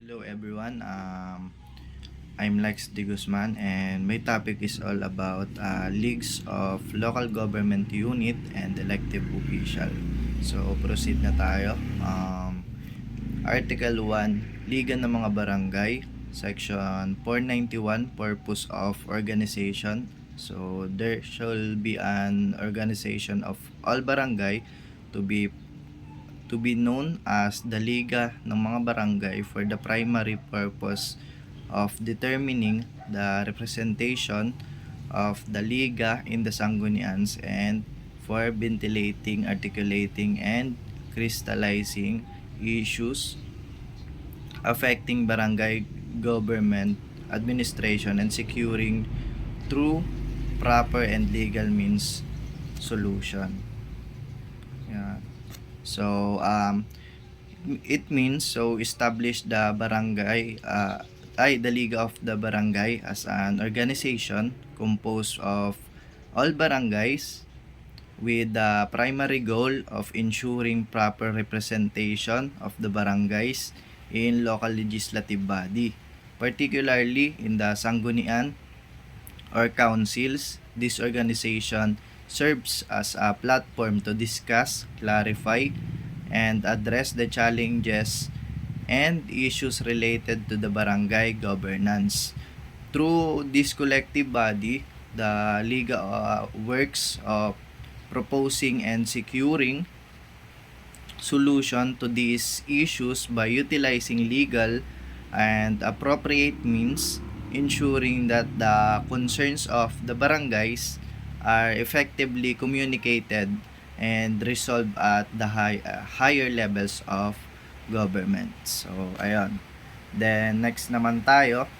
Hello everyone, I'm Lex De Guzman and my topic is all about leagues of local government unit and elective official. So proceed na tayo. Article 1, Liga ng mga Barangay, Section 491, Purpose of Organization. So there shall be an organization of all barangay to be known as the Liga ng mga Barangay for the primary purpose of determining the representation of the Liga in the Sanggunians and for ventilating, articulating, and crystallizing issues affecting barangay government administration and securing through proper and legal means solution. Yeah. So, it means establish the barangay, the League of the Barangay as an organization composed of all barangays with the primary goal of ensuring proper representation of the barangays in local legislative body, particularly in the sanggunian or councils. This organization serves as a platform to discuss, clarify, and address the challenges and issues related to the barangay governance. Through this collective body, the Liga works of proposing and securing solution to these issues by utilizing legal and appropriate means, ensuring that the concerns of the barangays are effectively communicated and resolved at the higher levels of government. So, ayun. Then, next naman tayo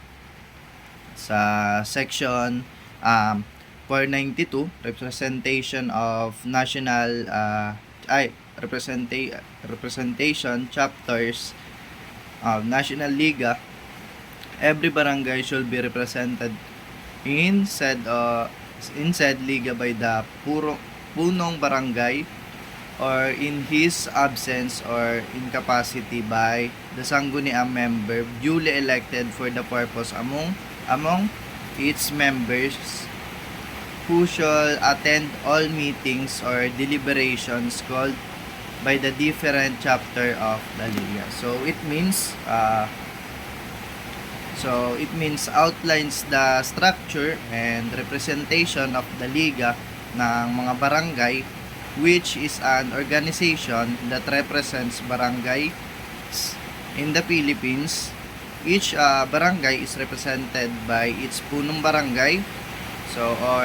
sa section 492, representation of national representation chapters of National Liga. Every barangay should be represented in said Liga by the punong barangay or in his absence or incapacity by the sangguniang member duly elected for the purpose among its members who shall attend all meetings or deliberations called by the different chapter of the Liga. So it means outlines the structure and representation of the Liga ng mga barangay, which is an organization that represents barangay in the Philippines. Each barangay is represented by its punong barangay, or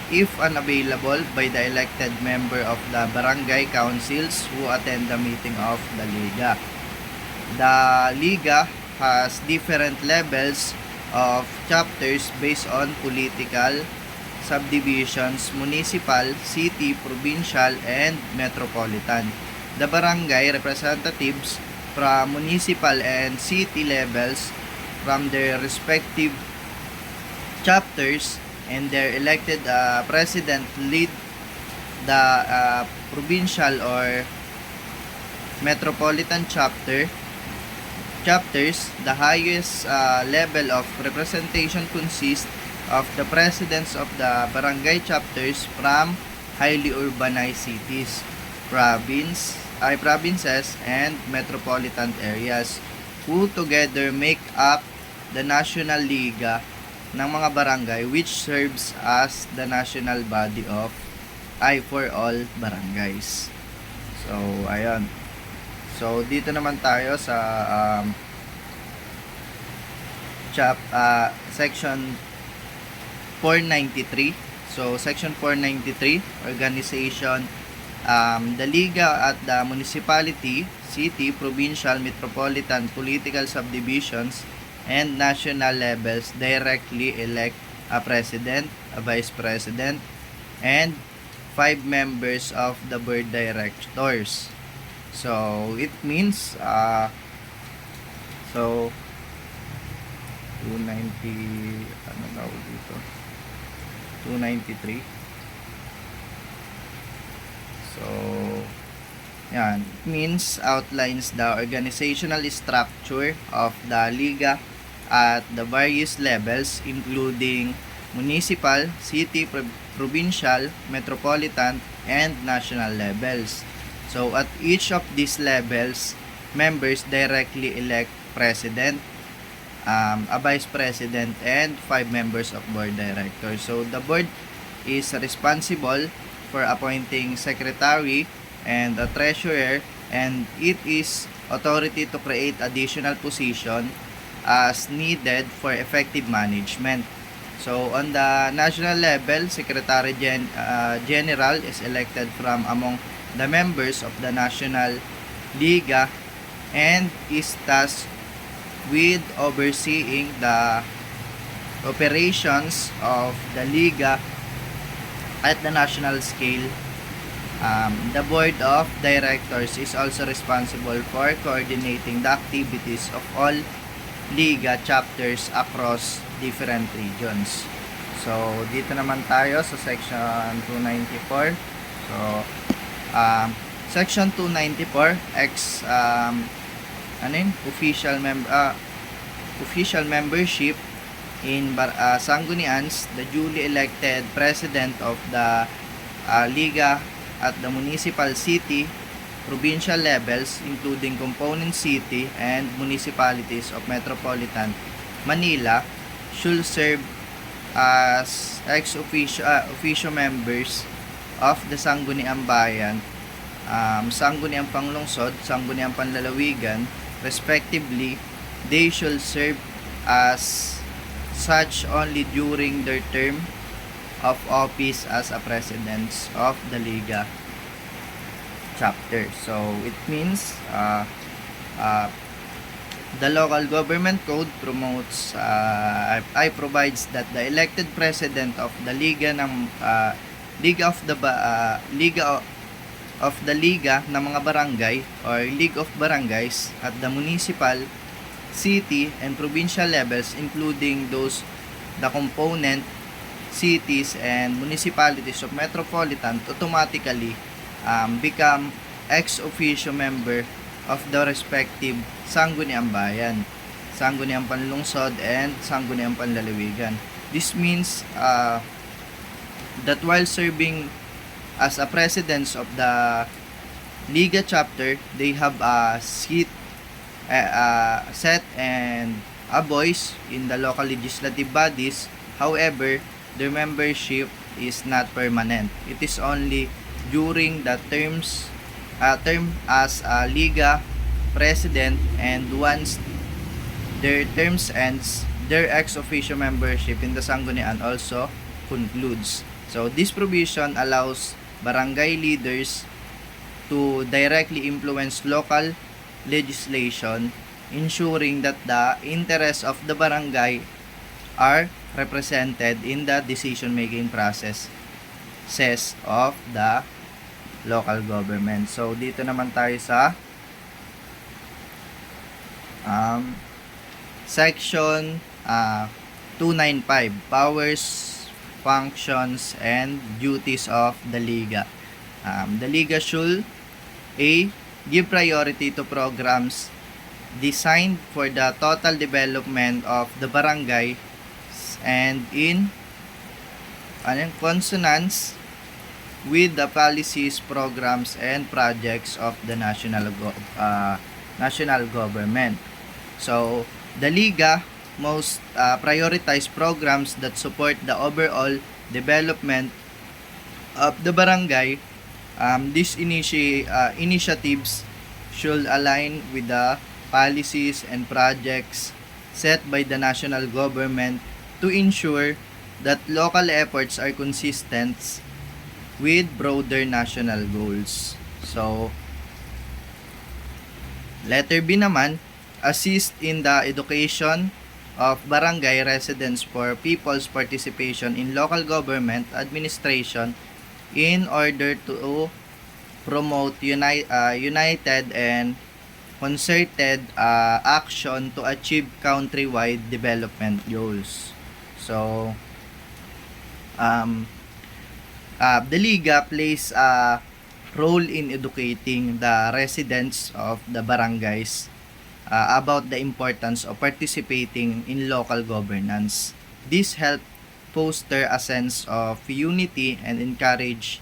if unavailable, by the elected member of the barangay councils who attend the meeting of the Liga. The Liga has different levels of chapters based on political subdivisions: municipal, city, provincial, and metropolitan. The barangay representatives from municipal and city levels from their respective chapters and their elected president lead the provincial or metropolitan chapters. The highest level of representation consists of the presidents of the barangay chapters from highly urbanized cities, provinces, and metropolitan areas, who together make up the National Liga ng mga barangay, which serves as the national body of for all barangays. So, ayun. So, dito naman tayo sa section 493. So, section 493, organization, the Liga at the municipality, city, provincial, metropolitan, political subdivisions, and national levels directly elect a president, a vice president, and 5 members of the board directors. So, it means, 293. So, Yan. It means outlines the organizational structure of the Liga at the various levels including municipal, city, provincial, metropolitan, and national levels. So at each of these levels, members directly elect president, a vice president, and 5 members of board directors. So the board is responsible for appointing secretary and a treasurer, and it is authority to create additional position as needed for effective management. So on the national level, Secretary General is elected from among the members of the National Liga and is tasked with overseeing the operations of the Liga at the national scale. The board of directors is also responsible for coordinating the activities of all Liga chapters across different regions. So, dito naman tayo sa section 294. So, section 294 official membership in Sanggunians. The duly elected president of the Liga at the municipal, city, provincial levels including component city and municipalities of Metropolitan Manila should serve as ex officio members of the Sangguniang Bayan, Sangguniang Panglungsod, Sangguniang Panlalawigan respectively. They should serve as such only during their term of office as a presidents of the Liga chapter. So it means the local government code promotes provides that the elected president of the Liga ng Liga ng mga barangay or League of Barangays at the municipal, city, and provincial levels including those the component cities and municipalities of Metropolitan automatically become ex officio member of the respective Sangguniang Bayan, Sangguniang Panlungsod, and Sangguniang Panlalawigan. This means that while serving as a presidents of the Liga chapter, they have a seat, set and a voice in the local legislative bodies. However, their membership is not permanent. It is only during the term as a Liga president, and once their terms ends, their ex officio membership in the Sanggunian also concludes. So this provision allows barangay leaders to directly influence local legislation, ensuring that the interests of the barangay are represented in the decision-making process of the local government. So, dito naman tayo sa section 295, powers, functions, and duties of the Liga. The Liga should give priority to programs designed for the total development of the barangay and in consonance with the policies, programs, and projects of the national government. So, the Liga most prioritize programs that support the overall development of the barangay. These initiatives should align with the policies and projects set by the national government to ensure that local efforts are consistent with broader national goals. So, letter B naman, assist in the education of barangay residents for people's participation in local government administration in order to promote united and concerted action to achieve countrywide development goals. So, the Liga plays a role in educating the residents of the barangays about the importance of participating in local governance. This helps foster a sense of unity and encourages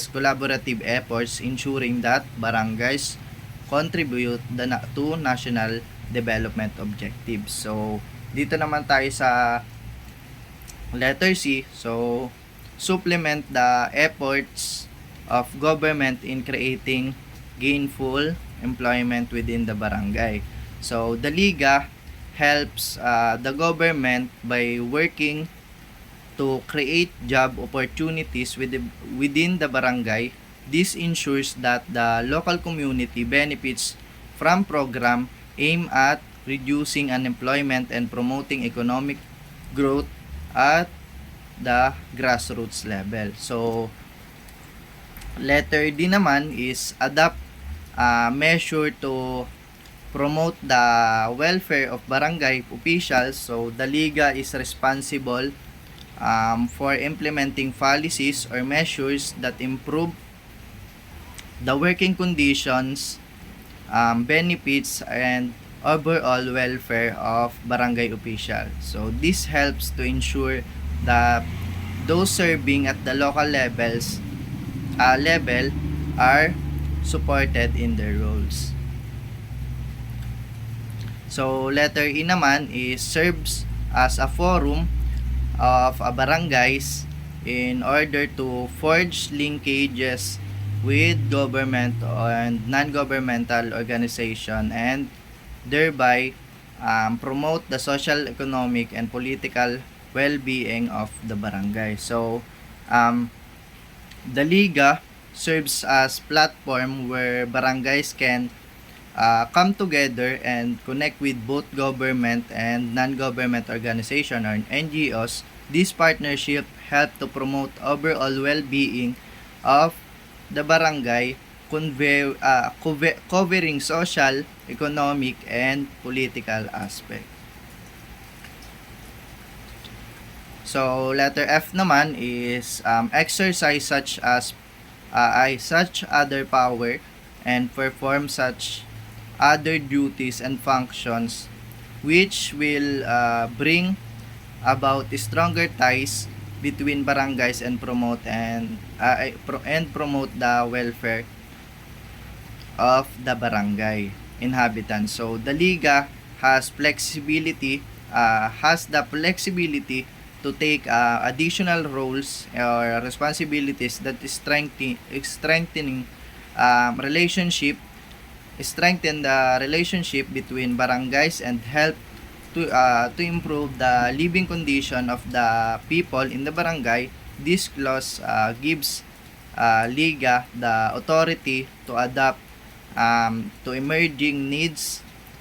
collaborative efforts, ensuring that barangays contribute to national development objectives. So, dito naman tayo sa letter C. So, supplement the efforts of government in creating gainful employment within the barangay. So, the Liga helps the government by working to create job opportunities within the barangay. This ensures that the local community benefits from program aimed at reducing unemployment and promoting economic growth at the grassroots level. So, letter D naman is adopt measure to promote the welfare of barangay officials. So, the Liga is responsible for implementing policies or measures that improve the working conditions, benefits, and overall welfare of barangay officials. So, this helps to ensure that those serving at the local level are supported in their roles. So, letter E naman is serves as a forum of barangays in order to forge linkages with government and non-governmental organization and thereby promote the social, economic, and political well-being of the barangay. So, the Liga serves as platform where barangays can come together and connect with both government and non-government organization or NGOs. This partnership help to promote overall well-being of the barangay, covering social, economic, and political aspect. So, letter F naman is exercise such other power and perform such other duties and functions which will bring about stronger ties between barangays and promote the welfare of the barangay inhabitants. So, the Liga has the flexibility to take additional roles or responsibilities that is strengthen the relationship between barangays and help to improve the living condition of the people in the barangay. This clause gives Liga the authority to adapt to emerging needs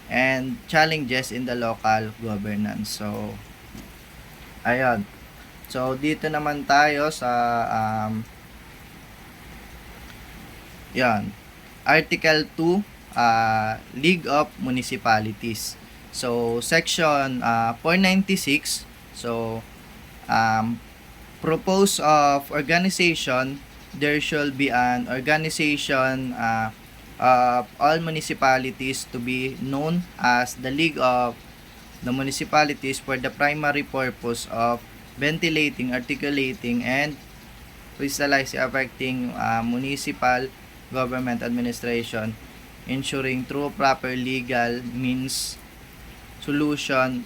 and challenges in the local governance. So, ayun. So, dito naman tayo sa yan. Article 2, League of Municipalities. So, Section 496. So, propose of organization, there shall be an organization of all municipalities to be known as the League of the Municipalities for the primary purpose of ventilating, articulating, and crystallizing affecting municipal government administration, ensuring through proper legal means solution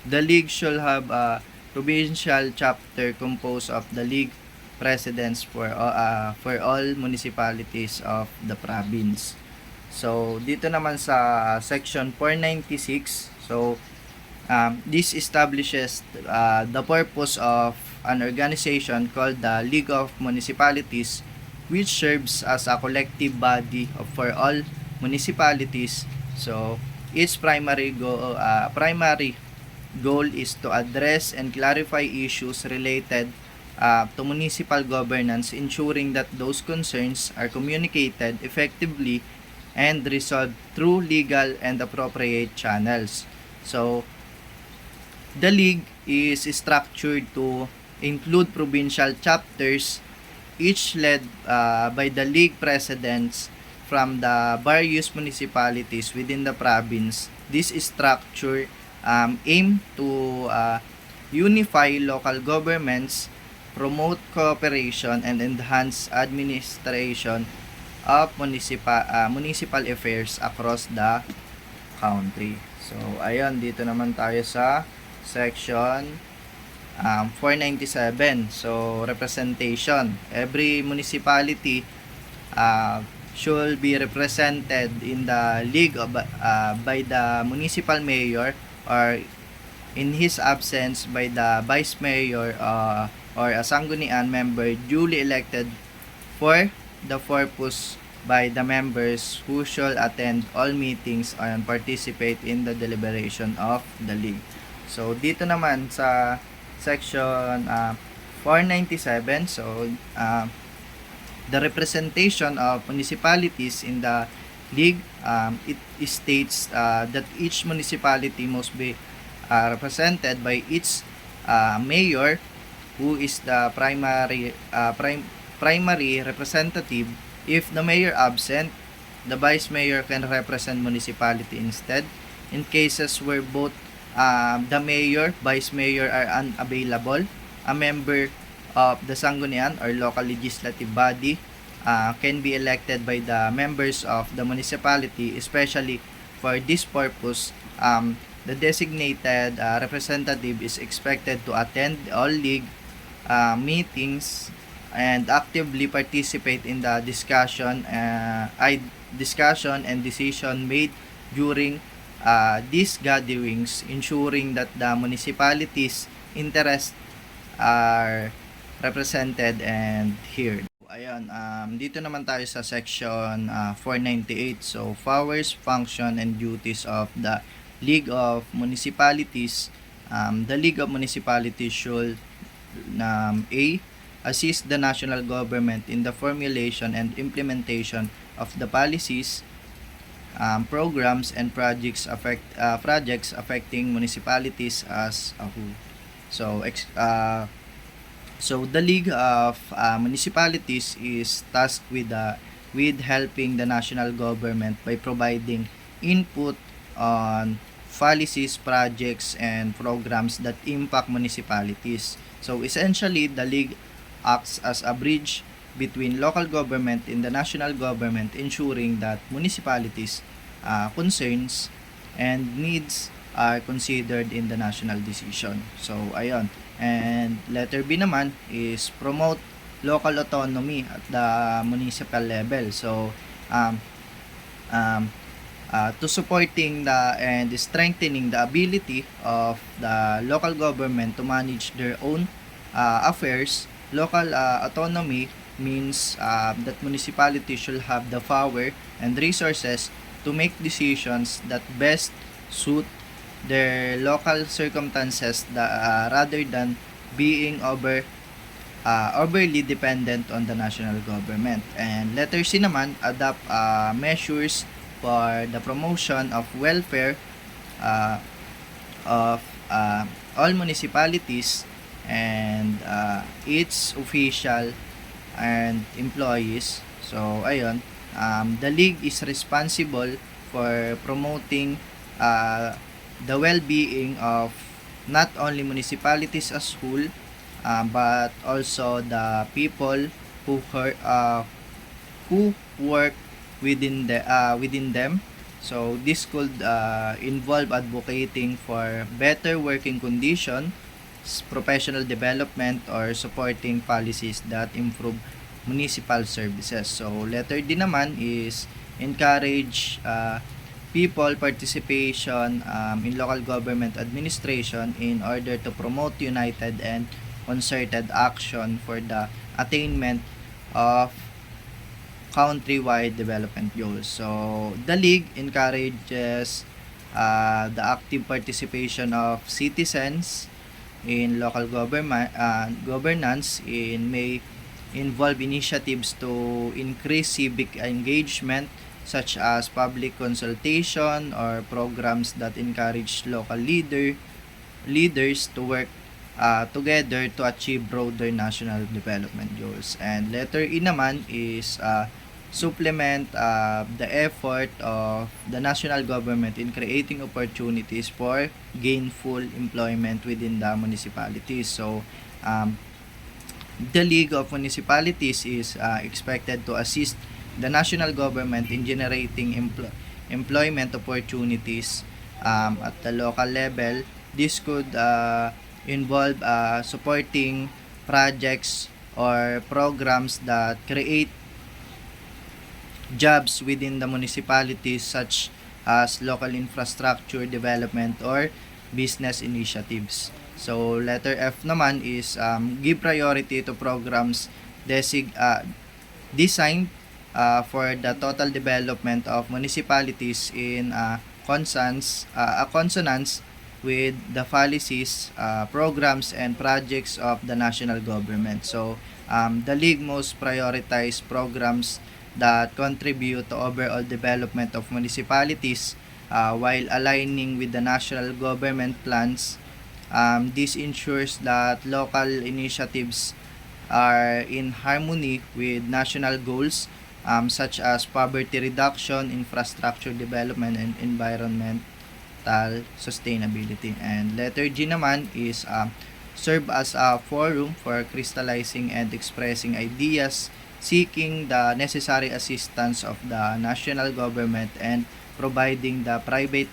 the league shall have a provincial chapter composed of the league presidents for all municipalities of the province. So, dito naman sa section 496, so this establishes the purpose of an organization called the League of Municipalities, which serves as a collective body for all municipalities. So, its primary goal is to address and clarify issues related to municipal governance, ensuring that those concerns are communicated effectively and resolved through legal and appropriate channels. So, the league is structured to include provincial chapters, each led by the league presidents from the various municipalities within the province. This structure aim to unify local governments, promote cooperation, and enhance administration of municipal affairs across the country. So, ayun, dito naman tayo sa section 497. So, representation. Every municipality should be represented in the league by the municipal mayor, or in his absence by the vice mayor or a sanggunian member duly elected for the purpose by the members who shall attend all meetings and participate in the deliberation of the league. So, dito naman sa section 497, so the representation of municipalities in the league, it states that each municipality must be represented by its mayor, who is the primary representative. If the mayor absent, the vice mayor can represent municipality instead. In cases where both the mayor, vice mayor are unavailable, a member of the sanggunian or local legislative body can be elected by the members of the municipality. Especially for this purpose, the designated representative is expected to attend all league meetings and actively participate in the discussion and decision made during these gatherings, ensuring that the municipalities' interests are represented and heard. Ayan, dito naman tayo sa section 498. So, powers, function, and duties of the League of Municipalities. The League of Municipalities should A. Assist the national government in the formulation and implementation of the policies, programs, and projects affecting municipalities as a whole. So the League of Municipalities is tasked with helping the national government by providing input on policies, projects, and programs that impact municipalities. So essentially, the League acts as a bridge between local government and the national government, ensuring that municipalities' concerns and needs are considered in the national decision. So, ayun. And letter B naman is promote local autonomy at the municipal level. So, to supporting and strengthening the ability of the local government to manage their own affairs. Local autonomy means that municipalities should have the power and resources to make decisions that best suit their local circumstances, rather than being overly dependent on the national government. And letter C naman, adopt measures for the promotion of welfare of all municipalities and its official and employees. So, ayun, the league is responsible for promoting the well-being of not only municipalities as whole, but also the people who work within them. So, this could involve advocating for better working conditions, professional development, or supporting policies that improve municipal services. So, letter D naman is encourage people participation in local government administration in order to promote united and concerted action for the attainment of countrywide development goals. So, the League encourages the active participation of citizens in local governance. May involve initiatives to increase civic engagement, such as public consultation or programs that encourage local leaders to work together to achieve broader national development goals. And letter E naman is supplement the effort of the national government in creating opportunities for gainful employment within the municipalities. So, the League of Municipalities is expected to assist the national government in generating employment opportunities at the local level. This could involve supporting projects or programs that create jobs within the municipalities, such as local infrastructure development or business initiatives. So letter F naman is give priority to programs designed for the total development of municipalities in consonance with the policies, programs, and projects of the national government. So, the League most prioritize programs that contribute to overall development of municipalities while aligning with the national government plans. This ensures that local initiatives are in harmony with national goals, such as poverty reduction, infrastructure development, and environmental sustainability. And letter G naman is serve as a forum for crystallizing and expressing ideas, seeking the necessary assistance of the national government, and providing the private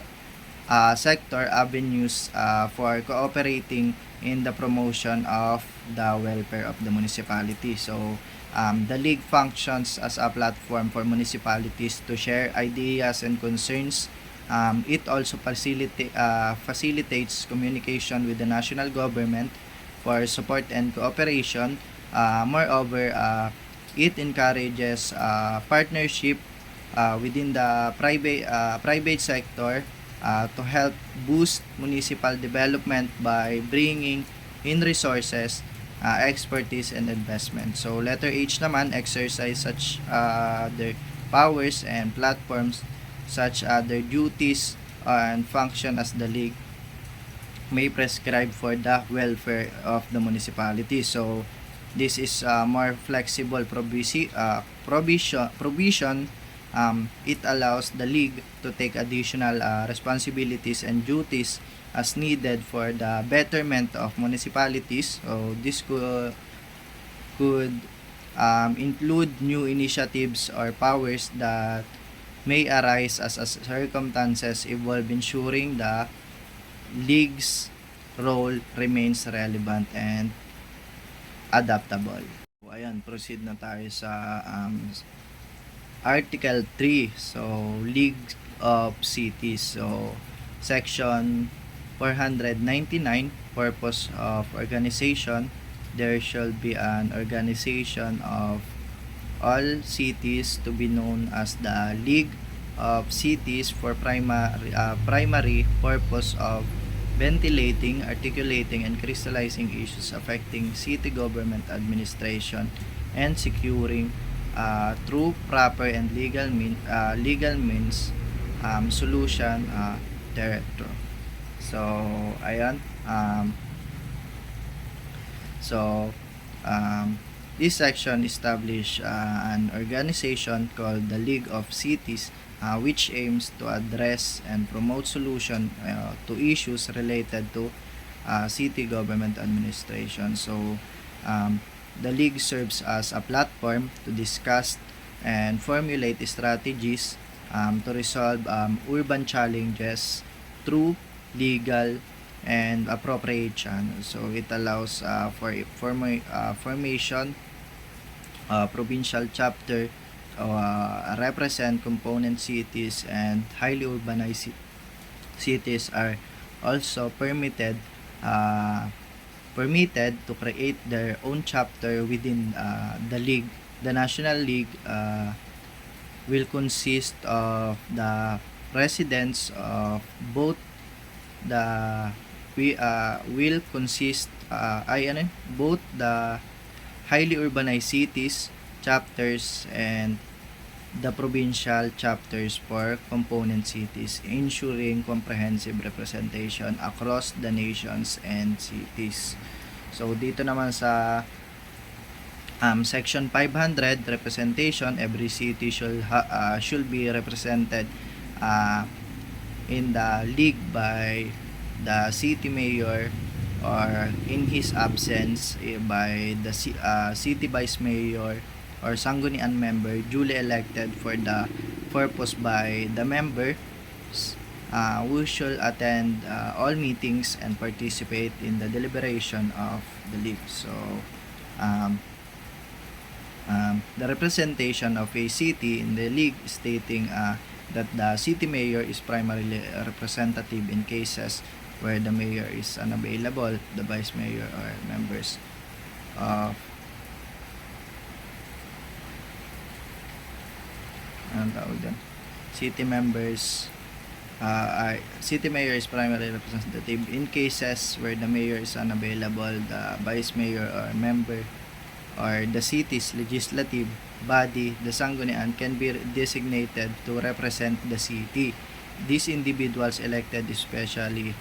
sector avenues for cooperating in the promotion of the welfare of the municipality. So, the League functions as a platform for municipalities to share ideas and concerns. It also facilitates communication with the national government for support and cooperation. Moreover, it encourages partnership within the private sector to help boost municipal development by bringing in resources, expertise, and investment. So letter H naman exercise such their powers and platforms, such their duties and function as the League may prescribe for the welfare of the municipality. So this is more flexible provision. It allows the League to take additional responsibilities and duties as needed for the betterment of municipalities. So this could include new initiatives or powers that may arise as circumstances evolve, ensuring the League's role remains relevant and adaptable. So, ayan, proceed na tayo sa Article 3. So, League of Cities. So, Section 499, Purpose of Organization. There shall be an organization of all cities to be known as the League of Cities for primary purpose of ventilating, articulating, and crystallizing issues affecting city government administration and securing through proper and legal means solution thereto. So ayan, this section established an organization called the League of Cities, which aims to address and promote solution to issues related to city government administration. So, the League serves as a platform to discuss and formulate strategies to resolve urban challenges through legal and appropriate channels. So, it allows for formation provincial chapter represent component cities, and highly urbanized cities are also permitted to create their own chapter within the League. The National League will consist of the residents of both the both the highly urbanized cities chapters and the provincial chapters for component cities, ensuring comprehensive representation across the nations and cities. So dito naman sa section 500, representation, every city should be represented in the league by the city mayor, or in his absence by the city vice mayor or sanggunian member duly elected for the purpose by the member, who should attend all meetings and participate in the deliberation of the league. So the representation of a city in the league, stating that the city mayor is primarily a representative in cases where the mayor is unavailable, the vice mayor or members of city members city mayor is primarily representative in cases where the mayor is unavailable, the vice mayor or member or the city's legislative body, the sanggunian, can be designated to represent the city. These individuals elected especially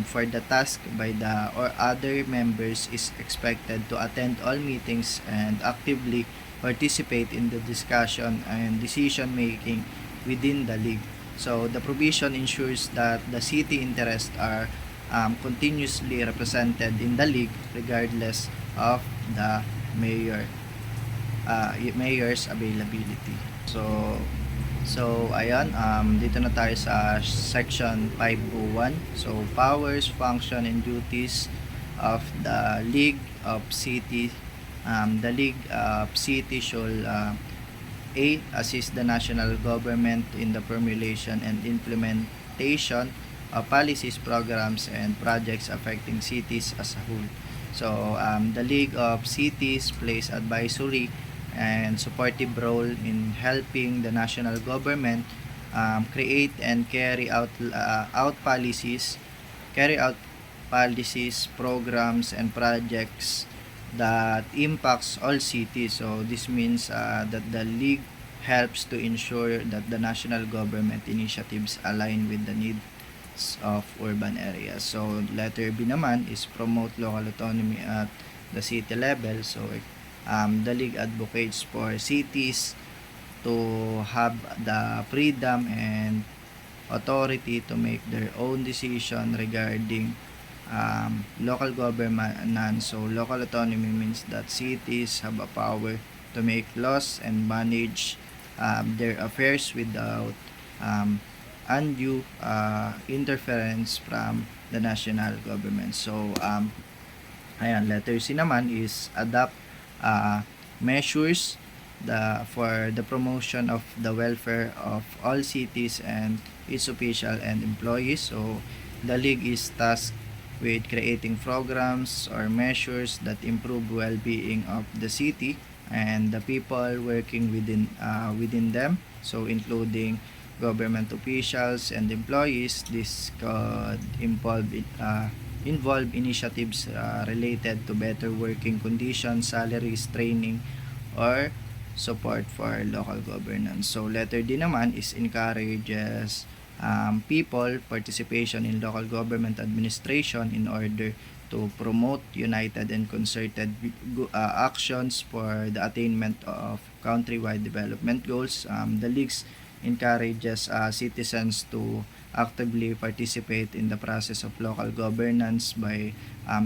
for the task by the or other members is expected to attend all meetings and actively participate in the discussion and decision making within the league. So the provision ensures that the city interests are continuously represented in the league regardless of the mayor's availability. So ayan, dito na tayo sa section 501. So powers, function and duties of the League of City. The League of City should assist the national government in the formulation and implementation of policies, programs and projects affecting cities as a whole. So the League of Cities plays advisory and supportive role in helping the national government create and carry out policies, programs and projects that impacts all cities. So this means that the league helps to ensure that the national government initiatives align with the needs of urban areas. So letter B naman is promote local autonomy at the city level. So the league advocates for cities to have the freedom and authority to make their own decision regarding local governance. So local autonomy means that cities have a power to make laws and manage their affairs without undue interference from the national government. So ayan, letter C naman is adopt measures for the promotion of the welfare of all cities and its official and employees. So the league is tasked with creating programs or measures that improve well-being of the city and the people working within them. So including government officials and employees. This could involve initiatives related to better working conditions, salaries, training, or support for local governance. So letter D naman is encourages people participation in local government administration in order to promote united and concerted actions for the attainment of countrywide development goals. The leagues encourages citizens to actively participate in the process of local governance by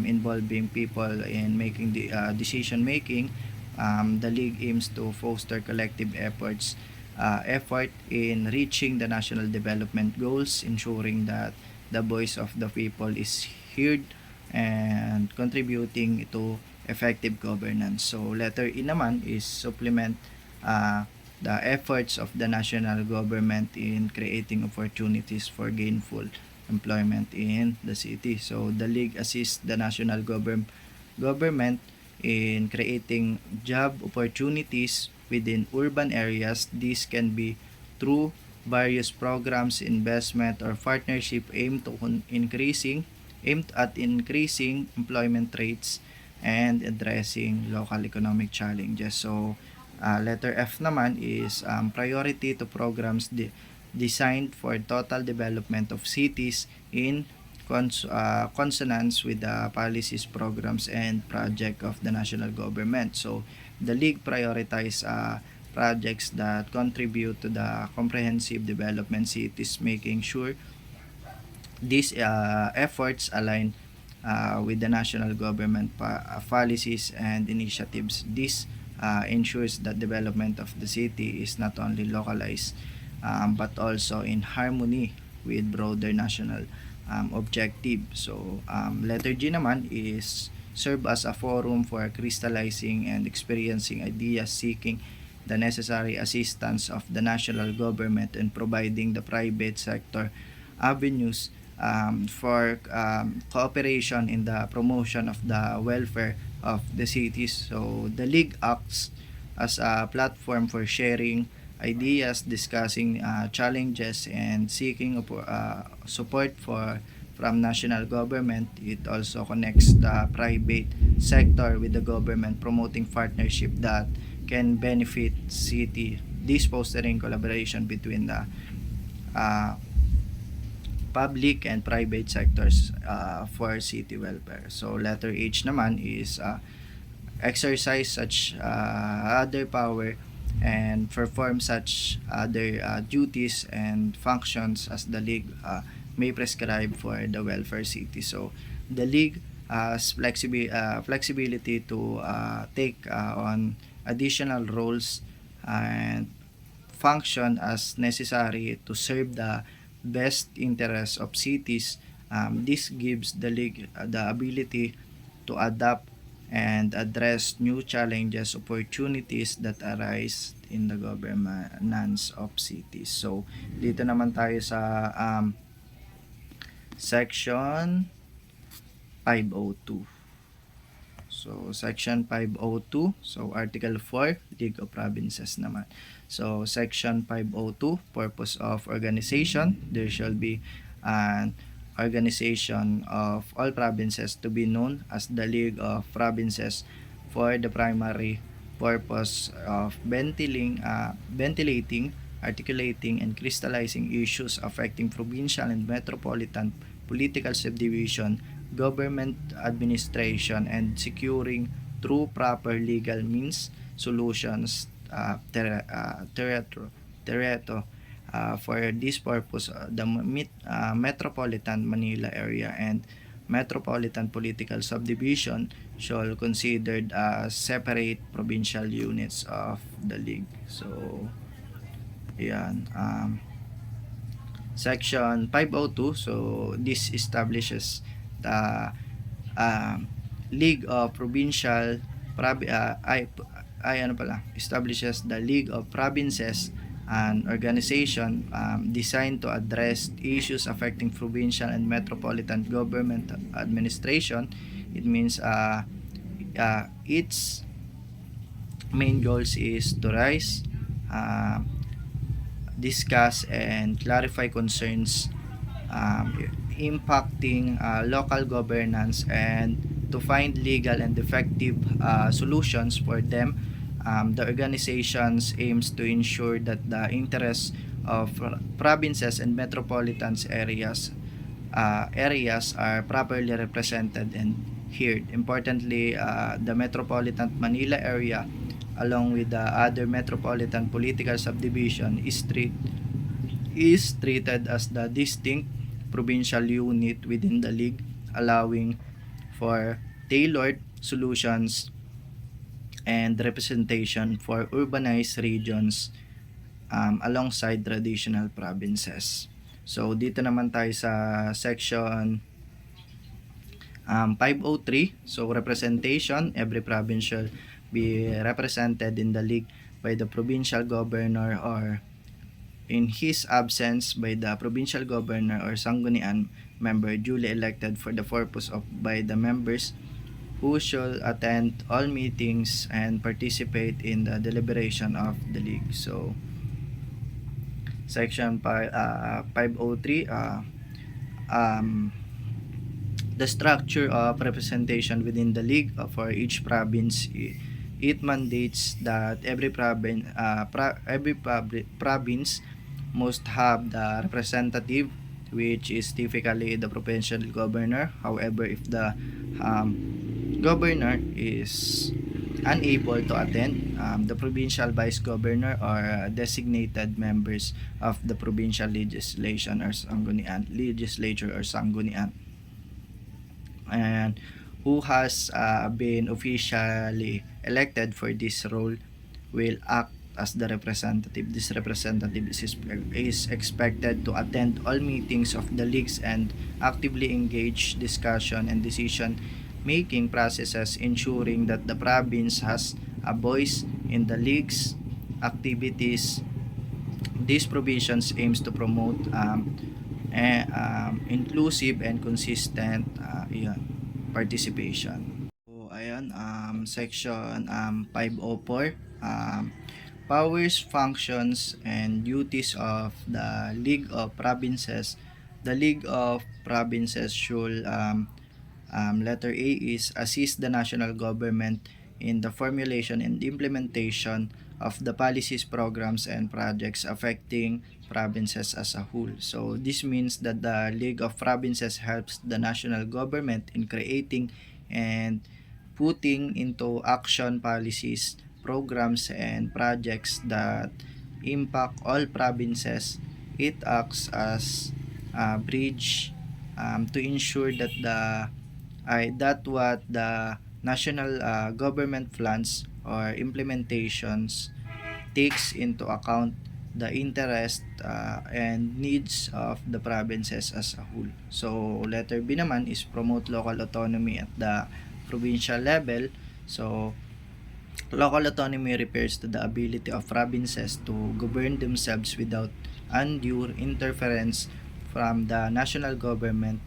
involving people in making the decision making. The league aims to foster collective effort in reaching the national development goals, ensuring that the voice of the people is heard and contributing to effective governance. So letter E naman is supplement the efforts of the national government in creating opportunities for gainful employment in the city. So the league assists the national government in creating job opportunities within urban areas. This can be through various programs, investment or partnership aimed at increasing employment rates and addressing local economic challenges. So Letter F naman is priority to programs designed for total development of cities in consonance with the policies, programs, and project of the national government. So, the League prioritize projects that contribute to the comprehensive development cities, making sure these efforts align with the national government policies and initiatives. This ensures that development of the city is not only localized but also in harmony with broader national objective. So, letter G naman is serve as a forum for crystallizing and experiencing ideas, seeking the necessary assistance of the national government, and providing the private sector avenues for cooperation in the promotion of the welfare of the cities. So the league acts as a platform for sharing ideas, discussing challenges, and seeking support from national government. It also connects the private sector with the government, promoting partnership that can benefit city. This fostering collaboration between the uh, public and private sectors for city welfare. So letter H naman is exercise such other power and perform such other duties and functions as the league may prescribe for the welfare city. So the league has flexibility to take on additional roles and function as necessary to serve the best interests of cities. This gives the league the ability to adapt and address new challenges, opportunities that arise in the governance of cities. So, dito naman tayo sa section 502. So, section 502. So, article 4, League of Provinces naman. So, section 502, purpose of organization. There shall be an organization of all provinces to be known as the League of Provinces for the primary purpose of ventilating, articulating, and crystallizing issues affecting provincial and metropolitan political subdivision, government administration, and securing through proper legal means solutions for this purpose. The Metropolitan Manila area and Metropolitan Political Subdivision shall considered as separate provincial units of the league. So, yan. Section 502, so this establishes the League of Provincial establishes the League of Provinces, an organization designed to address issues affecting provincial and metropolitan government administration. It means its main goals is to raise, discuss, and clarify concerns impacting local governance, and to find legal and effective solutions for them. The organizations aims to ensure that the interests of provinces and metropolitan areas are properly represented and heard. Importantly, the Metropolitan Manila area, along with the other metropolitan political subdivision, is treated as the distinct provincial unit within the league, allowing for tailored solutions and representation for urbanized regions alongside traditional provinces. So, dito naman tayo sa section 503. So, representation. Every province shall be represented in the league by the provincial governor, or in his absence by the provincial governor or sanggunian member duly elected for the purpose of by the members, who shall attend all meetings and participate in the deliberation of the league. So, section 503, the structure of representation within the league for each province it mandates that every province must have the representative, which is typically the provincial governor. However, if the governor is unable to attend, the provincial vice governor or designated members of the provincial legislature or sanggunian, and who has been officially elected for this role will act as the representative. This representative is expected to attend all meetings of the leagues and actively engage discussion and decision making processes, ensuring that the province has a voice in the league's activities. These provisions aims to promote inclusive and consistent participation. So ayan, section 504, powers, functions, and duties of the League of Provinces. The League of Provinces should letter A is assist the national government in the formulation and implementation of the policies, programs, and projects affecting provinces as a whole. So this means that the League of Provinces helps the national government in creating and putting into action policies, programs, and projects that impact all provinces. It acts as a bridge to ensure that what the national government plans or implementations takes into account the interest and needs of the provinces as a whole. So letter B naman is promote local autonomy at the provincial level. So local autonomy refers to the ability of provinces to govern themselves without undue interference from the national government.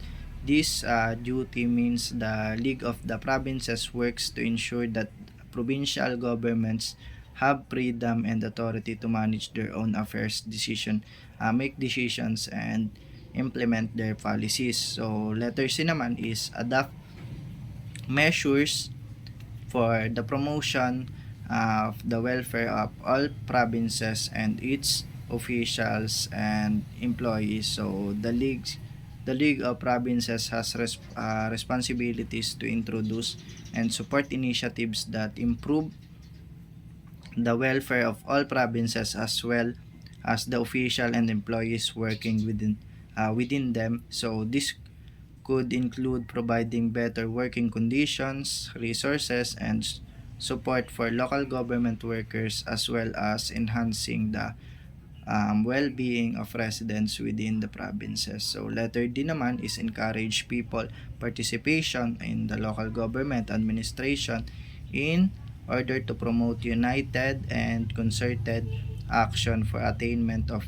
This duty means the League of the Provinces works to ensure that provincial governments have freedom and authority to manage their own affairs, make decisions, and implement their policies. So letter C naman is adopt measures for the promotion of the welfare of all provinces and its officials and employees. So the League of Provinces has responsibilities to introduce and support initiatives that improve the welfare of all provinces as well as the official and employees working within them. So this could include providing better working conditions, resources, and support for local government workers, as well as enhancing the well-being of residents within the provinces. So letter D naman is encourage people participation in the local government administration in order to promote united and concerted action for attainment of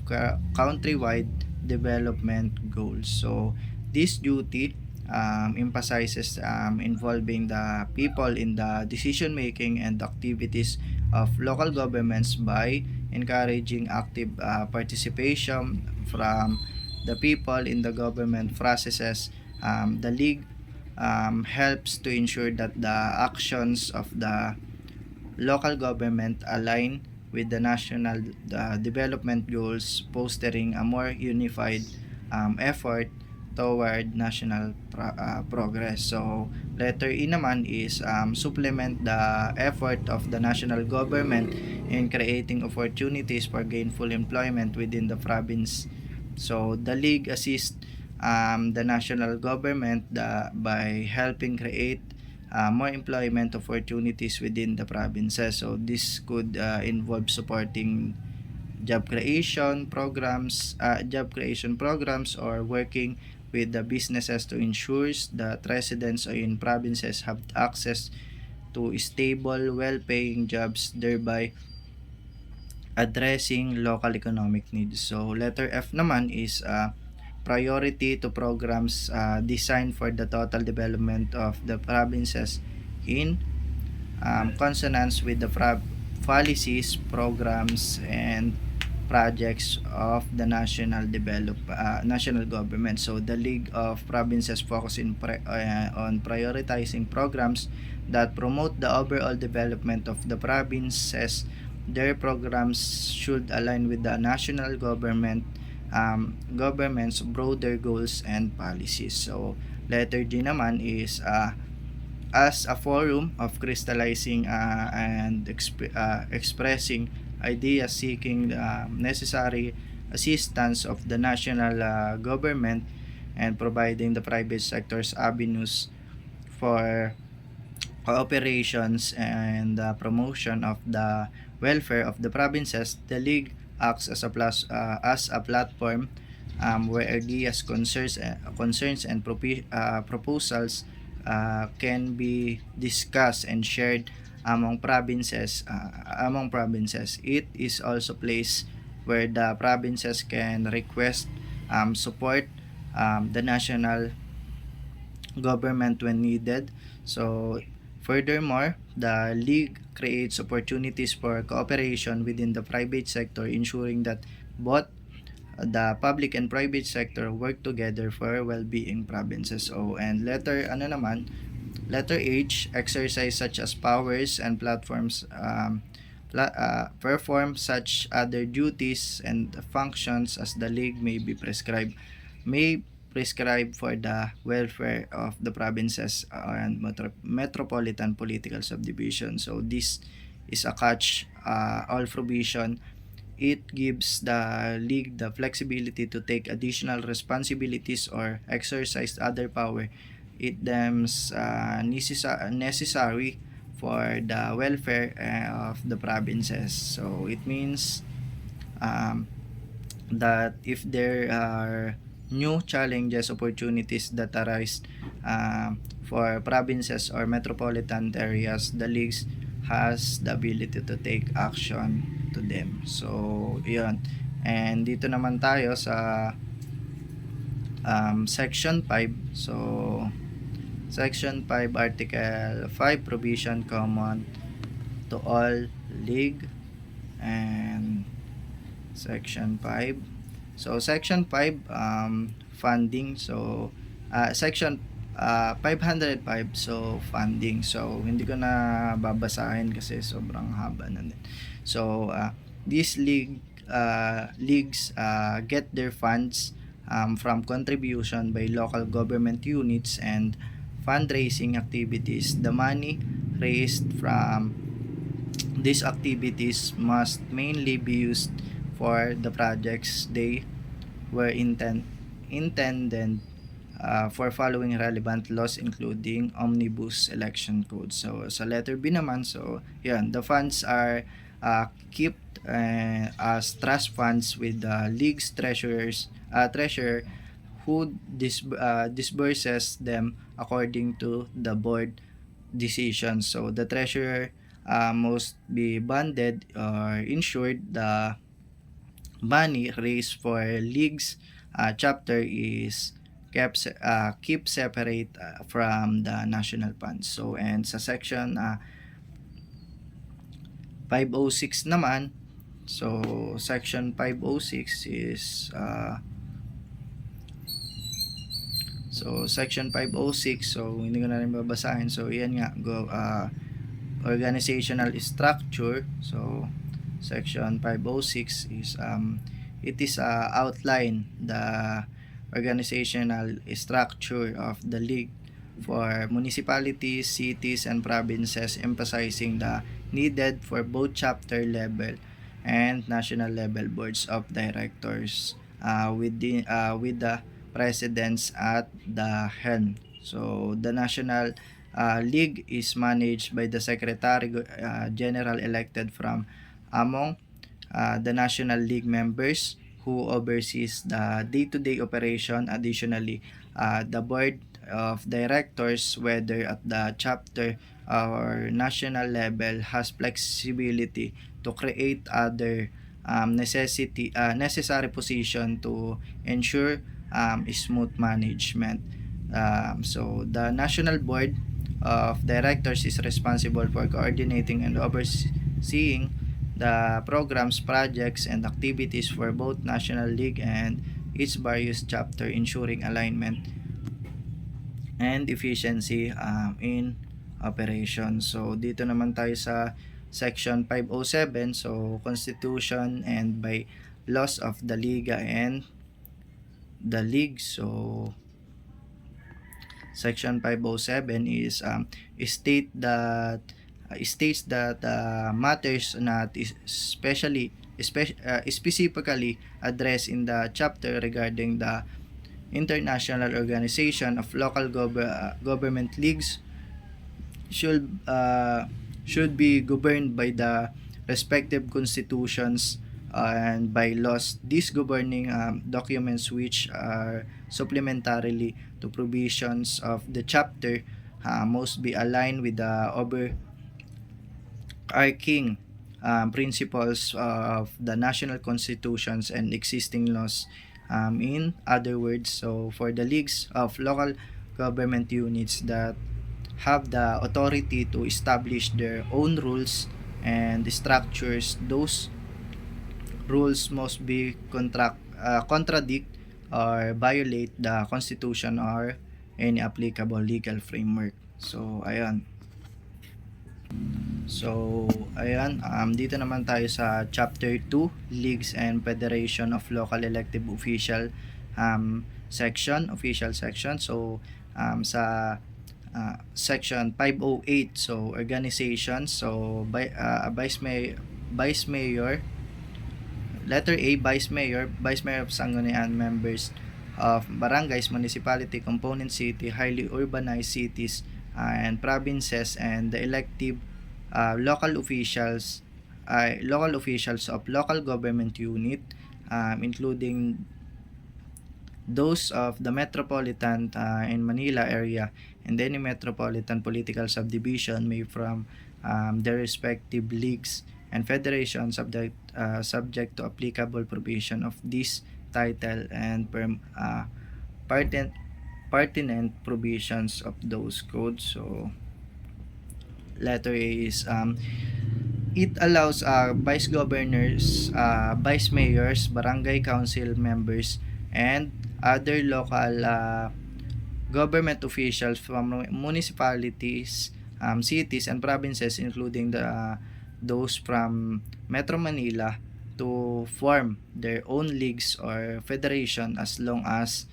countrywide development goals. So this duty emphasizes involving the people in the decision making and activities of local governments by encouraging active participation from the people in the government processes. The league helps to ensure that the actions of the local government align with the national development goals, fostering a more unified effort toward national progress. So letter E naman is supplement the effort of the national government in creating opportunities for gainful employment within the province. So the league assists the national government by helping create more employment opportunities within the provinces. So this could involve supporting job creation programs, or working with the businesses to ensure that residents in provinces have access to stable, well-paying jobs, thereby addressing local economic needs. So letter F naman is priority to programs designed for the total development of the provinces in consonance with the policies, programs, and projects of the national government. So the League of Provinces focus on prioritizing programs that promote the overall development of the provinces. Their programs should align with the national government's broader goals and policies. So letter G naman is as a forum of crystallizing and expressing ideas, seeking necessary assistance of the national government, and providing the private sector's avenues for cooperations and promotion of the welfare of the provinces. The League acts as a platform where ideas, concerns and proposals can be discussed and shared among provinces. It is also a place where the provinces can request support the national government when needed. So furthermore, the league creates opportunities for cooperation within the private sector, ensuring that both the public and private sector work together for well-being provinces. And letter H, exercise such as powers and platforms perform such other duties and functions as the league may prescribe for the welfare of the provinces and metropolitan political subdivision. So this is a catch all provision. It gives the league the flexibility to take additional responsibilities or exercise other power it deems necessary for the welfare of the provinces. So it means that if there are new challenges, opportunities that arise for provinces or metropolitan areas, the leagues has the ability to take action to them. So, yun. And dito naman tayo sa Section 5. So, Section 5, Article 5, provision common to all league. And Section 5. So, Section 5, funding. So, Section 505, so funding. So, hindi ko na babasahin kasi sobrang haba na din. So, these leagues get their funds from contribution by local government units and fundraising activities. The money raised from these activities must mainly be used for the projects they were intended for following relevant laws including Omnibus Election Code. So sa letter B naman, so yan, the funds are kept as trust funds with the league's treasurer who disburses them according to the board decisions. So the treasurer must be bonded or insured. The money raised for leagues chapter is kept separate from the national funds. So and sa section 506 naman, so section 506 is so section 506, so hindi ko na rin babasahin. So yan nga, organizational structure. So section 506 is it is outline the organizational structure of the league for municipalities, cities and provinces, emphasizing the needed for both chapter level and national level boards of directors with the presidents at the helm. So the national league is managed by the secretary general elected from among the national league members, who oversees the day-to-day operation. Additionally, the board of directors, whether at the chapter or national level, has flexibility to create other necessary position to ensure smooth management. So the national board of directors is responsible for coordinating and overseeing the programs, projects, and activities for both National League and its various chapter, ensuring alignment and efficiency in operation. So dito naman tayo sa section 507, so constitution and by laws of the Liga and the league. So section 507 is states that matters not specifically addressed in the chapter regarding the international organization of local government leagues should be governed by the respective constitutions and by laws. These governing documents, which are supplementarily to provisions of the chapter, must be aligned with the overarching principles of the national constitutions and existing laws. In other words, so for the leagues of local government units that have the authority to establish their own rules and structures, those rules must be contradict or violate the constitution or any applicable legal framework. So ayan. Dito naman tayo sa chapter 2, Leagues and Federation of Local Elective Official section. So sa section 508, so organizations, so vice mayor, letter A, vice mayor of Sangguniang, members of barangays, municipality, component city, highly urbanized cities and provinces, and the elective local officials of local government unit, including those of the metropolitan in Manila area and any metropolitan political subdivision may from their respective leagues and federations subject to applicable provision of this title and pertinent provisions of those codes. So letter A is it allows vice governors, vice mayors, barangay council members, and other local government officials from municipalities, cities, and provinces, including those from Metro Manila, to form their own leagues or federation as long as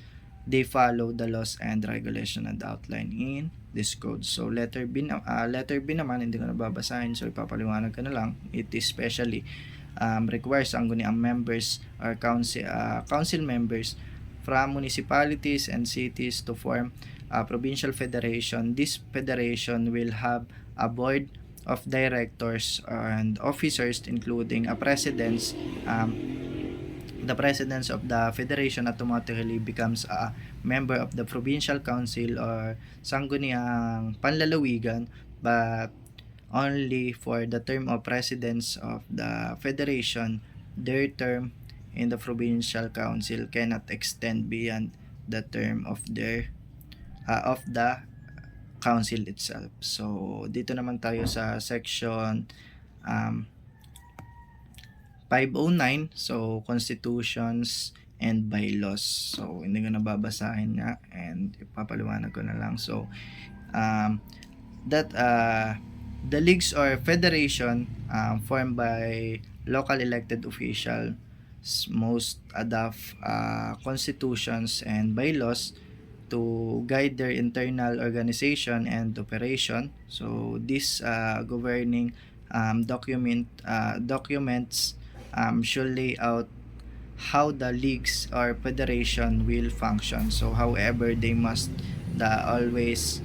they follow the laws and regulation and outline in this code. So letter B naman, hindi ko na babasahin, so ipapaliwanag ko na lang. It is specially requires Sangguniang members or council members from municipalities and cities to form a provincial federation. This federation will have a board of directors and officers, including a president. The president of the federation automatically becomes a member of the provincial council or Sangguniang Panlalawigan, but only for the term of presidents of the federation. Their term in the provincial council cannot extend beyond the term of the council itself. So dito naman tayo sa section 509, so constitutions and bylaws. So hindi ko na babasahin nga and ipapaliwanag ko na lang. So the leagues or federation formed by local elected officials most adopt constitutions and bylaws to guide their internal organization and operation. So this governing documents should lay out how the leagues or federation will function. So however, they must always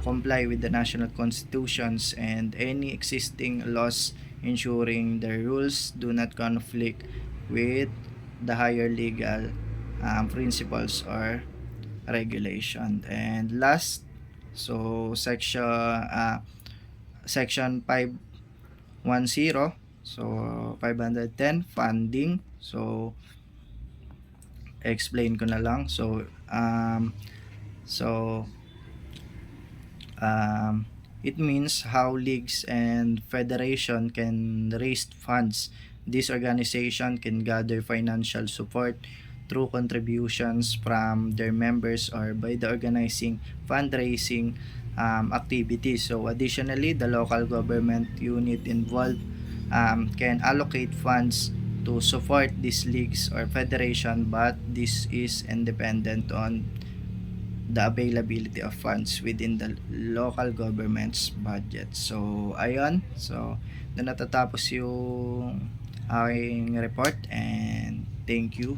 comply with the national constitutions and any existing laws, ensuring the rules do not conflict with the higher legal principles or regulation. And last, so section 510, so 510 funding. So explain ko na lang. So It means how leagues and federation can raise funds. This organization can gather financial support through contributions from their members or by the organizing fundraising activities. So additionally, the local government unit involved can allocate funds to support these leagues or federation, but this is independent on the availability of funds within the local government's budget. So, ayun. So, doon natatapos yung aking report and thank you.